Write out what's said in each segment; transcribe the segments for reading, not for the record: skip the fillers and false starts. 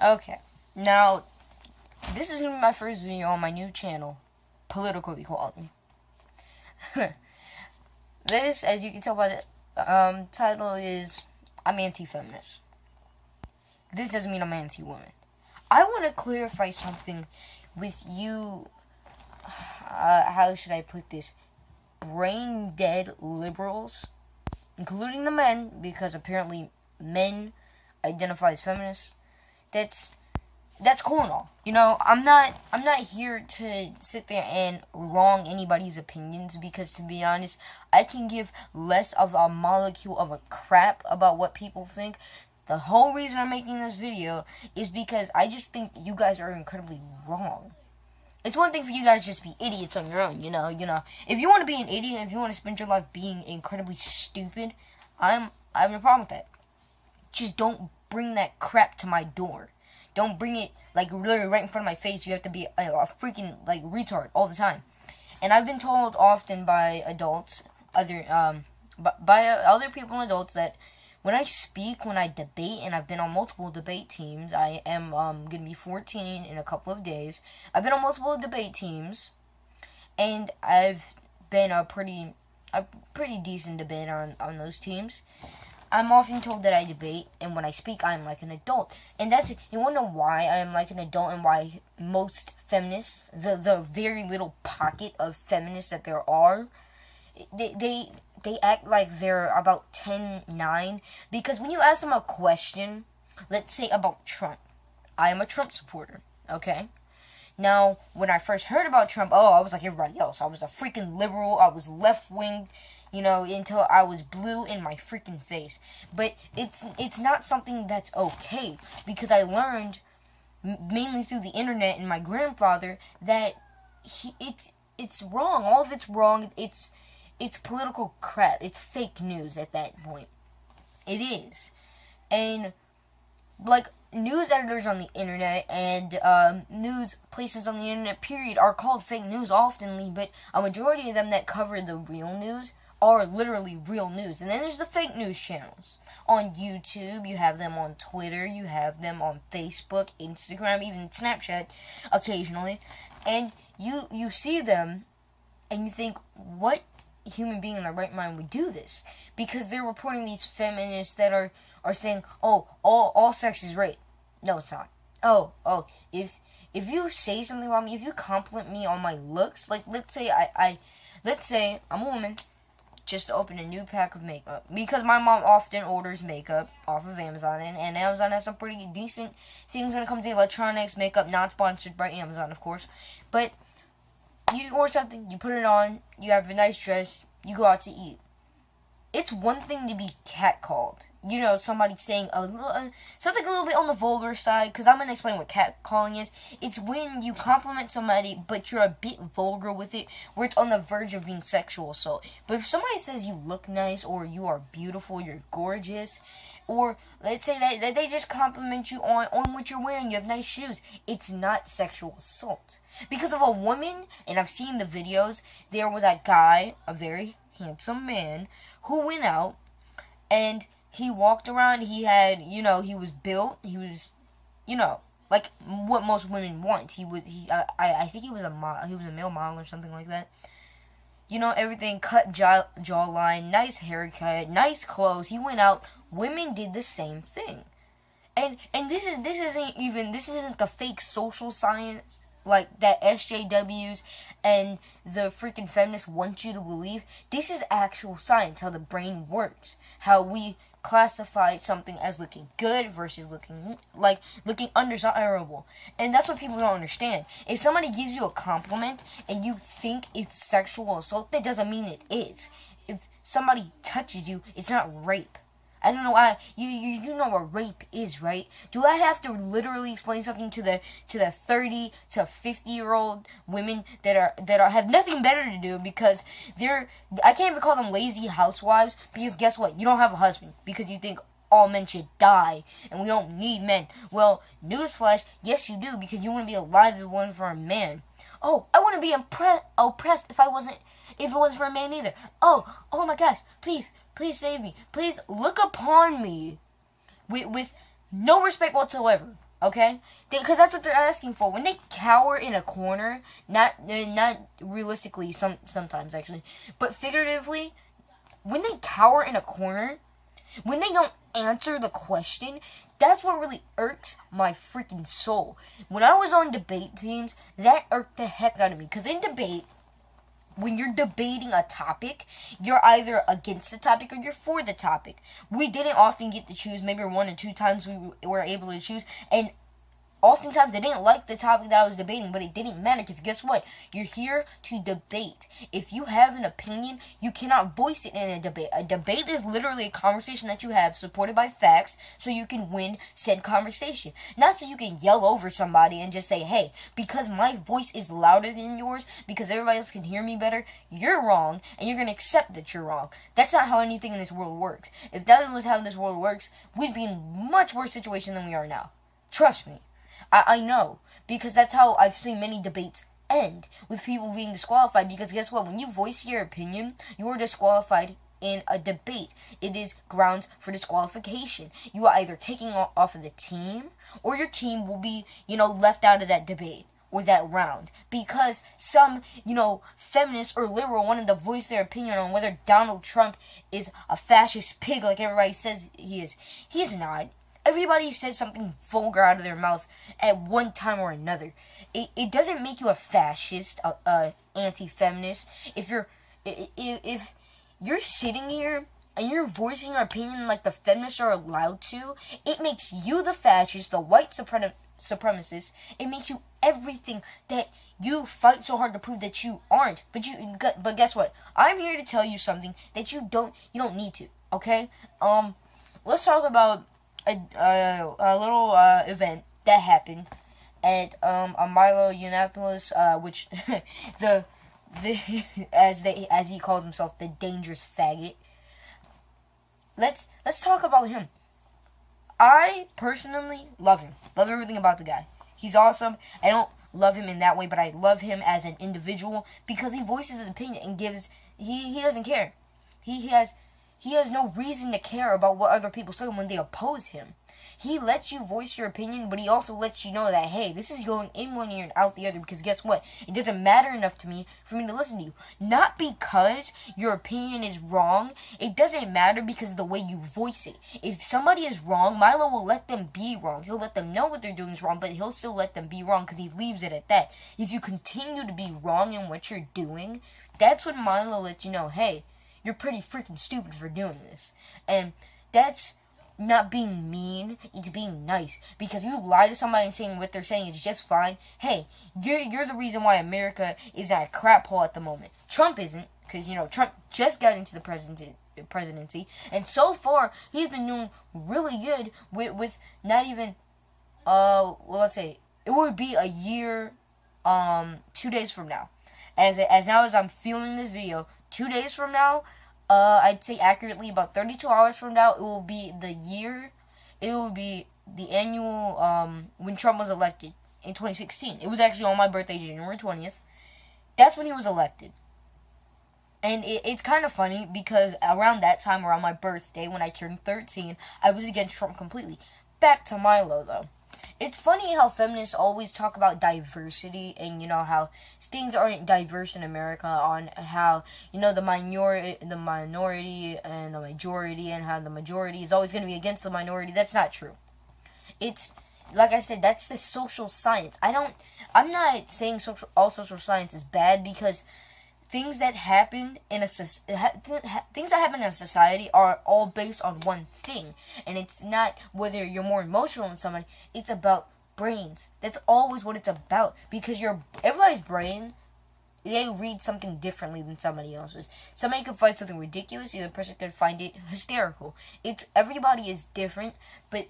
Okay, now, this is going to be my first video on my new channel, Political Equality. This, as you can tell by the title, is I'm Anti-Feminist. This doesn't mean I'm anti-woman. I want to clarify something with you, how should I put this, brain-dead liberals, including the men, because apparently men identify as feminists. That's cool and all. You know, I'm not here to sit there and wrong anybody's opinions, because to be honest, I can give less of a molecule of a crap about what people think. The whole reason I'm making this video is because I just think you guys are incredibly wrong. It's one thing for you guys to just be idiots on your own, you know. If you want to be an idiot, if you want to spend your life being incredibly stupid, I have no problem with that. Just don't bring that crap to my door. Don't bring it, like, literally right in front of my face. You have to be a freaking, like, retard all the time. And I've been told often by adults, other people and adults, that when I speak, when I debate, and I've been on multiple debate teams, I am going to be 14 in a couple of days. I've been on multiple debate teams, and I've been a pretty decent debater on those teams. I'm often told that I debate, and when I speak, I'm like an adult. And you want to know why I am like an adult, and why most feminists, the very little pocket of feminists that there are, they act like they're about 10-9, because when you ask them a question, let's say about Trump, I am a Trump supporter, okay? Now, when I first heard about Trump, I was like everybody else. I was a freaking liberal, I was left-wing, you know, until I was blue in my freaking face. But it's not something that's okay, because I learned, mainly through the internet and my grandfather, that it's wrong. All of it's wrong. It's political crap. It's fake news at that point. It is. And, like, news editors on the internet and news places on the internet, period, are called fake news oftenly, but a majority of them that cover the real news are literally real news. And then there's the fake news channels. On YouTube, you have them on Twitter, you have them on Facebook, Instagram, even Snapchat occasionally. And you see them, and you think, what human being in their right mind would do this? Because they're reporting these feminists that are saying, all sex is rape. No, it's not. If you say something about me, if you compliment me on my looks, like, let's say I'm a woman, just to open a new pack of makeup, because my mom often orders makeup off of Amazon, and Amazon has some pretty decent things when it comes to electronics, makeup, not sponsored by Amazon, of course, but you order something, you put it on, you have a nice dress, you go out to eat. It's one thing to be catcalled. You know, somebody saying something a little bit on the vulgar side, because I'm going to explain what catcalling is. It's when you compliment somebody, but you're a bit vulgar with it, where it's on the verge of being sexual assault. But if somebody says you look nice, or you are beautiful, you're gorgeous, or let's say that they just compliment you on what you're wearing, you have nice shoes, it's not sexual assault. Because of a woman, and I've seen the videos, there was a guy, a very handsome man, who went out, and he walked around, he had, you know, he was built, he was, you know, like what most women want. I think he was a male model or something like that. You know, everything, cut jawline, nice haircut, nice clothes. He went out, women did the same thing. And this isn't the fake social science, like, that SJWs and the freaking feminists want you to believe. This is actual science, how the brain works, how we classify something as looking good versus looking undesirable. And that's what people don't understand. If somebody gives you a compliment and you think it's sexual assault, that doesn't mean it is. If somebody touches you, it's not rape. I don't know why. You know what rape is, right? Do I have to literally explain something to the 30 to 50-year-old women that have nothing better to do, because I can't even call them lazy housewives, because guess what? You don't have a husband, because you think all men should die and we don't need men. Well, newsflash, yes you do, because you want to be alive if it wasn't for a man. I wouldn't be oppressed if it wasn't for a man either. Oh my gosh, please save me. Please look upon me with no respect whatsoever. Okay? Because that's what they're asking for. When they cower in a corner, not realistically, sometimes actually, but figuratively, when they cower in a corner, when they don't answer the question, that's what really irks my freaking soul. When I was on debate teams, that irked the heck out of me. Because in debate, when you're debating a topic, you're either against the topic or you're for the topic. We didn't often get to choose. Maybe 1 or 2 times we were able to choose. And oftentimes they didn't like the topic that I was debating, but it didn't matter because guess what? You're here to debate. If you have an opinion, you cannot voice it in a debate. A debate is literally a conversation that you have supported by facts so you can win said conversation. Not so you can yell over somebody and just say, hey, because my voice is louder than yours, because everybody else can hear me better, you're wrong, and you're going to accept that you're wrong. That's not how anything in this world works. If that was how this world works, we'd be in a much worse situation than we are now. Trust me. I know, because that's how I've seen many debates end, with people being disqualified, because guess what? When you voice your opinion, you are disqualified in a debate. It is grounds for disqualification. You are either taking off of the team, or your team will be, left out of that debate, or that round, because some, feminist or liberal wanted to voice their opinion on whether Donald Trump is a fascist pig like everybody says he is. He is not. Everybody says something vulgar out of their mouth at one time or another. It doesn't make you a fascist, anti-feminist. If you're sitting here and you're voicing your opinion like the feminists are allowed to, it makes you the fascist, the white supremacist. It makes you everything that you fight so hard to prove that you aren't. But guess what? I'm here to tell you something that you don't need to. Okay? Let's talk about a little event that happened at Milo Yiannopoulos, which the as he calls himself, the dangerous faggot. Let's talk about him. I personally love him. Love everything about the guy. He's awesome. I don't love him in that way, but I love him as an individual because he voices his opinion and gives. He doesn't care. He has no reason to care about what other people say when they oppose him. He lets you voice your opinion, but he also lets you know that, hey, this is going in one ear and out the other, because guess what? It doesn't matter enough to me for me to listen to you. Not because your opinion is wrong. It doesn't matter because of the way you voice it. If somebody is wrong, Milo will let them be wrong. He'll let them know what they're doing is wrong, but he'll still let them be wrong because he leaves it at that. If you continue to be wrong in what you're doing, that's when Milo lets you know, hey, you're pretty freaking stupid for doing this. And that's not being mean, it's being nice. Because you lie to somebody and saying what they're saying is just fine. Hey, you're the reason why America is at a crap hole at the moment. Trump isn't, because, Trump just got into the presidency. And so far, he's been doing really good with not even, let's say, it would be a year, 2 days from now. As now as I'm filming this video, 2 days from now, I'd say accurately about 32 hours from now, it will be the year, it will be the annual, when Trump was elected in 2016. It was actually on my birthday, January 20th. That's when he was elected. And it's kind of funny because around that time, around my birthday, when I turned 13, I was against Trump completely. Back to Milo, though. It's funny how feminists always talk about diversity and, how things aren't diverse in America, on how, the minority and the majority, and how the majority is always going to be against the minority. That's not true. It's, like I said, that's the social science. I'm not saying all social science is bad, because things that happen in a society are all based on one thing, and it's not whether you're more emotional than somebody. It's about brains. That's always what it's about, because everybody's brain, they read something differently than somebody else's. Somebody could find something ridiculous, the other person could find it hysterical. Everybody is different, but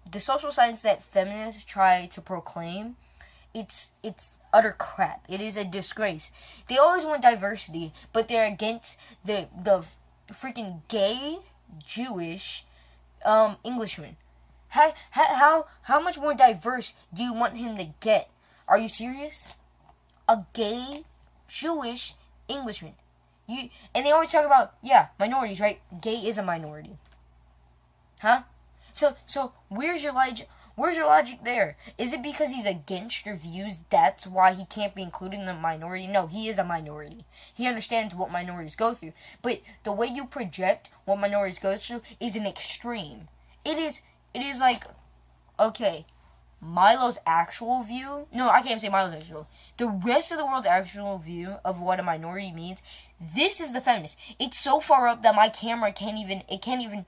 the social science that feminists try to proclaim, it's utter crap. It is a disgrace. They always want diversity, but they're against the freaking gay Jewish Englishman. How much more diverse do you want him to get? Are you serious? A gay Jewish Englishman. And they always talk about, minorities, right? Gay is a minority. Huh? So where's your Where's your logic there? Is it because he's against your views, that's why he can't be included in the minority? No, he is a minority. He understands what minorities go through. But the way you project what minorities go through is an extreme. It is like, okay, Milo's actual view... No, I can't say Milo's actual. The rest of the world's actual view of what a minority means, this is the feminist. It's so far up that my camera can't even...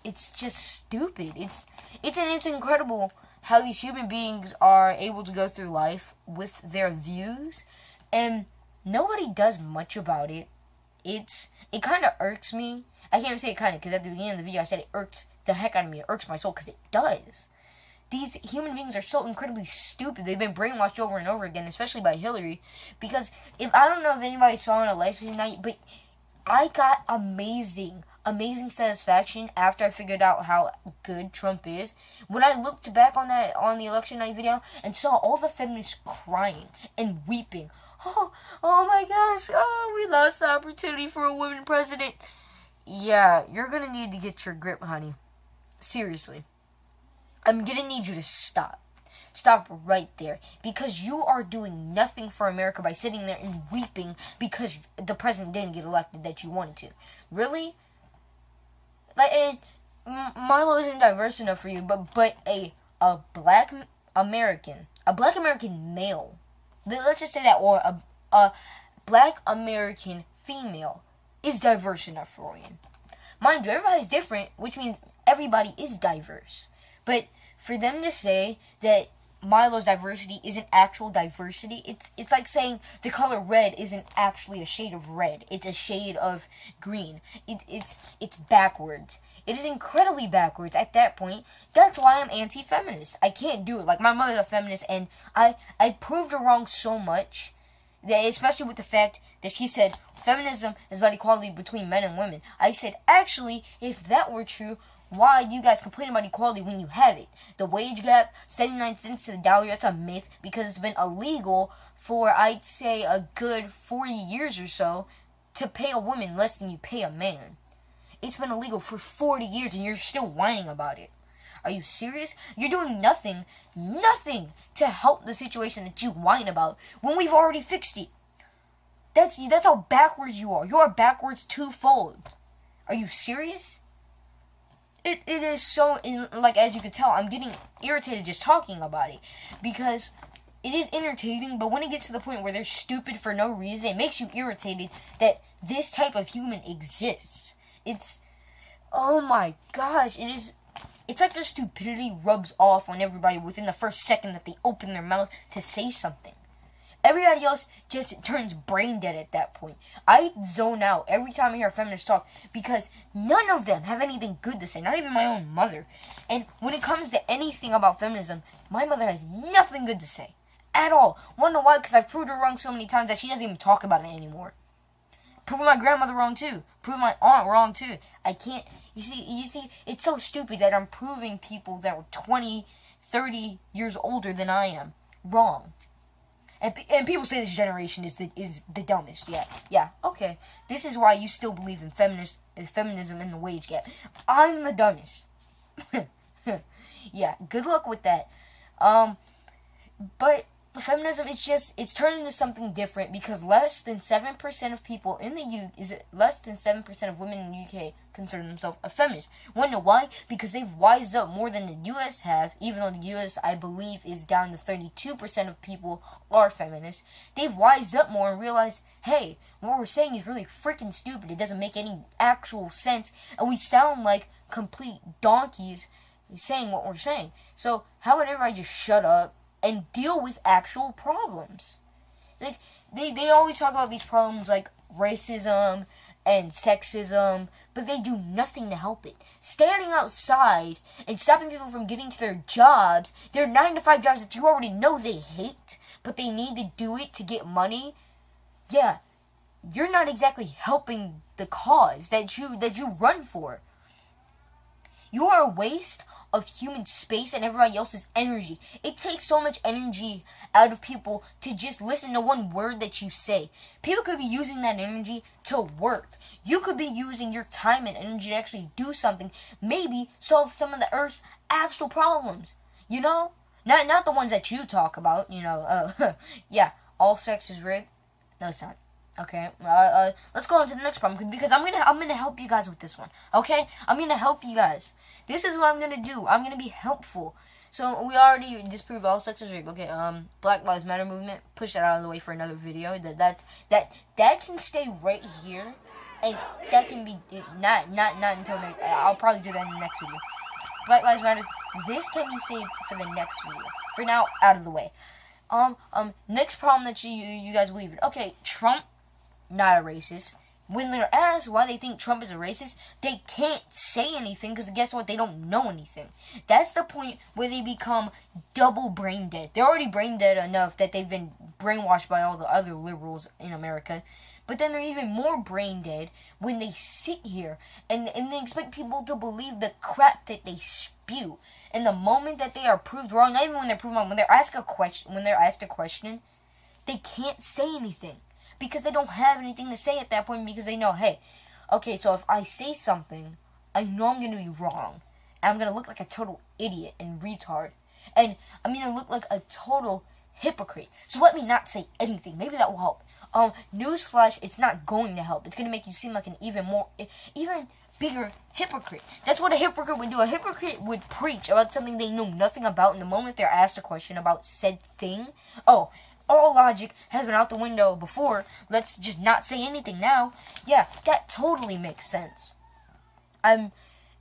It's just stupid. It's incredible how these human beings are able to go through life with their views, and nobody does much about it. It kind of irks me. I can't even say it kind of, because at the beginning of the video I said it irks the heck out of me. It irks my soul, because it does. These human beings are so incredibly stupid. They've been brainwashed over and over again, especially by Hillary, because I don't know if anybody saw on election night, but I got amazing satisfaction after I figured out how good Trump is. When I looked back on the election night video and saw all the feminists crying and weeping. Oh my gosh, we lost the opportunity for a woman president. Yeah, you're gonna need to get your grip, honey. Seriously. I'm gonna need you to stop. Stop right there. Because you are doing nothing for America by sitting there and weeping because the president didn't get elected that you wanted to. Really? And Milo isn't diverse enough for you, but a black American male, let's just say that, or a black American female is diverse enough for you. Mind you, everybody's different, which means everybody is diverse. But for them to say that Milo's diversity isn't actual diversity, it's like saying the color red isn't actually a shade of red. It's a shade of green. It's backwards. It is incredibly backwards at that point. That's why I'm anti-feminist. I can't do it. Like, my mother's a feminist, and I proved her wrong so much, that especially with the fact that she said feminism is about equality between men and women. I said, actually, if that were true, why do you guys complain about equality when you have it? The wage gap, 79 cents to the dollar, that's a myth because it's been illegal for, I'd say, a good 40 years or so to pay a woman less than you pay a man. It's been illegal for 40 years and you're still whining about it. Are you serious? You're doing nothing to help the situation that you whine about when we've already fixed it. That's how backwards you are. You are backwards twofold. Are you serious? It is so, like, as you can tell, I'm getting irritated just talking about it. Because it is entertaining, but when it gets to the point where they're stupid for no reason, it makes you irritated that this type of human exists. Oh my gosh, it's like their stupidity rubs off on everybody within the first second that they open their mouth to say something. Everybody else just turns brain dead at that point. I zone out every time I hear a feminist talk because none of them have anything good to say, not even my own mother. And when it comes to anything about feminism, my mother has nothing good to say at all. Wanna know why? Because I've proved her wrong so many times that she doesn't even talk about it anymore. Proving my grandmother wrong too. Proving my aunt wrong too. I can't. You see, it's so stupid that I'm proving people that were 20, 30 years older than I am wrong. And people say this generation is the dumbest. Yeah, okay. This is why you still believe in feminism and the wage gap. I'm the dumbest. Yeah, good luck with that. But feminism, it's turned into something different because less than 7% of people in the less than 7% of women in the UK consider themselves a feminist. Wanna know why? Because they've wised up more than the US have, even though the US, I believe, is down to 32% of people are feminists. They've wised up more and realized, hey, what we're saying is really freaking stupid. It doesn't make any actual sense, and we sound like complete donkeys saying what we're saying. So how would everybody just shut up and deal with actual problems? Like, they always talk about these problems like racism and sexism, but they do nothing to help it. Standing outside and stopping people from getting to their jobs, their 9-to-5 jobs that you already know they hate, but they need to do it to get money. Yeah, you're not exactly helping the cause that you run for. You are a waste of human space and everybody else's energy. It takes so much energy out of people to just listen to one word that you say. People could be using that energy to work. You could be using your time and energy to actually do something. Maybe solve some of the Earth's actual problems. You know? Not the ones that you talk about, you know. Yeah, all sex is rape. No, it's not. Okay, let's go on to the next problem, because I'm gonna help you guys with this one. Okay, I'm gonna help you guys. This is what I'm gonna do. I'm gonna be helpful. So we already disproved all sex is rape. Okay, Black Lives Matter movement. Push that out of the way for another video. That can stay right here, and that can be not until next. I'll probably do that in the next video. Black Lives Matter. This can be saved for the next video. For now, out of the way. Next problem that you guys believe in. Okay, Trump. Not a racist. When they're asked why they think Trump is a racist, they can't say anything because guess what? They don't know anything. That's the point where they become double brain dead. They're already brain dead enough that they've been brainwashed by all the other liberals in America. But then they're even more brain dead when they sit here and they expect people to believe the crap that they spew. And the moment that they are proved wrong, not even when they're proved wrong, when they're asked a question, they can't say anything. Because they don't have anything to say at that point, because they know, hey, okay, so if I say something, I know I'm going to be wrong. And I'm going to look like a total idiot and retard. And I'm going to look like a total hypocrite. So let me not say anything. Maybe that will help. Newsflash, it's not going to help. It's going to make you seem like an even bigger hypocrite. That's what a hypocrite would do. A hypocrite would preach about something they knew nothing about. And the moment they're asked a question about said thing, all logic has been out the window before. Let's just not say anything now. Yeah, that totally makes sense.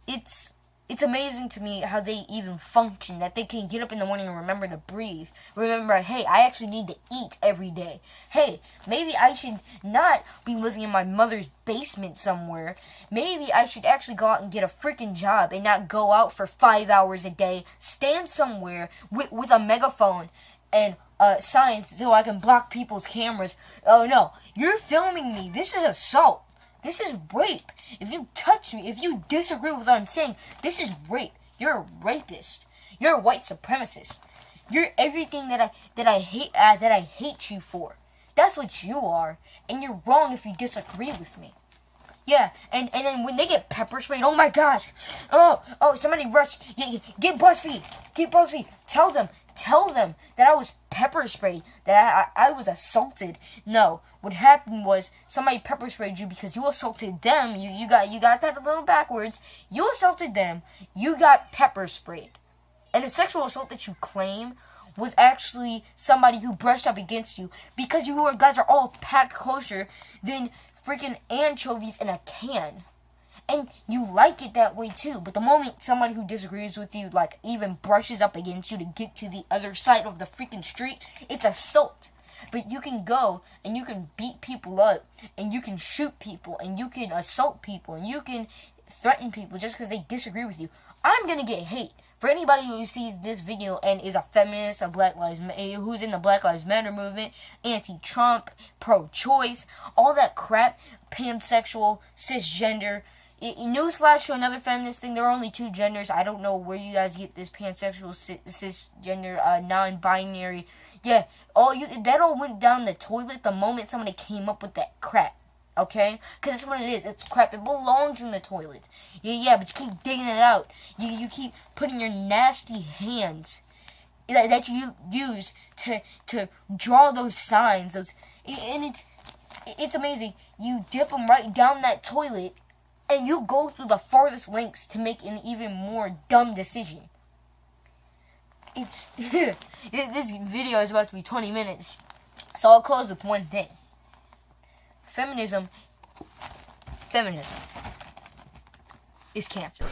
It's amazing to me how they even function, that they can get up in the morning and remember to breathe. Remember, hey, I actually need to eat every day. Hey, maybe I should not be living in my mother's basement somewhere. Maybe I should actually go out and get a freaking job and not go out for 5 hours a day, stand somewhere with a megaphone and signs so I can block people's cameras. Oh no, you're filming me. This is assault. This is rape. If you touch me, if you disagree with what I'm saying, this is rape. You're a rapist. You're a white supremacist. You're everything that I hate you for. That's what you are, and you're wrong if you disagree with me. Yeah, and then when they get pepper sprayed, oh my gosh. Oh, somebody rush. Get BuzzFeed. Tell them that I was pepper sprayed, that I was assaulted. No, what happened was somebody pepper sprayed you because you assaulted them. You got that a little backwards. You assaulted them. You got pepper sprayed. And the sexual assault that you claim was actually somebody who brushed up against you because you guys are all packed closer than freaking anchovies in a can. And you like it that way too. But the moment somebody who disagrees with you, like, even brushes up against you to get to the other side of the freaking street, it's assault. But you can go and you can beat people up, and you can shoot people, and you can assault people, and you can threaten people just because they disagree with you. I'm gonna get hate. For anybody who sees this video and is a feminist, who's in the Black Lives Matter movement, anti-Trump, pro-choice, all that crap, pansexual, cisgender. Newsflash to another feminist thing, there are only two genders. I don't know where you guys get this pansexual, cisgender, non-binary. Yeah, that all went down the toilet the moment somebody came up with that crap. Okay? Because that's what it is. It's crap. It belongs in the toilet. Yeah, but you keep digging it out. You keep putting your nasty hands that you use to draw those signs. And it's amazing. You dip them right down that toilet, and you go through the farthest lengths to make an even more dumb decision. This video is about to be 20 minutes, so I'll close with one thing. Feminism is cancer.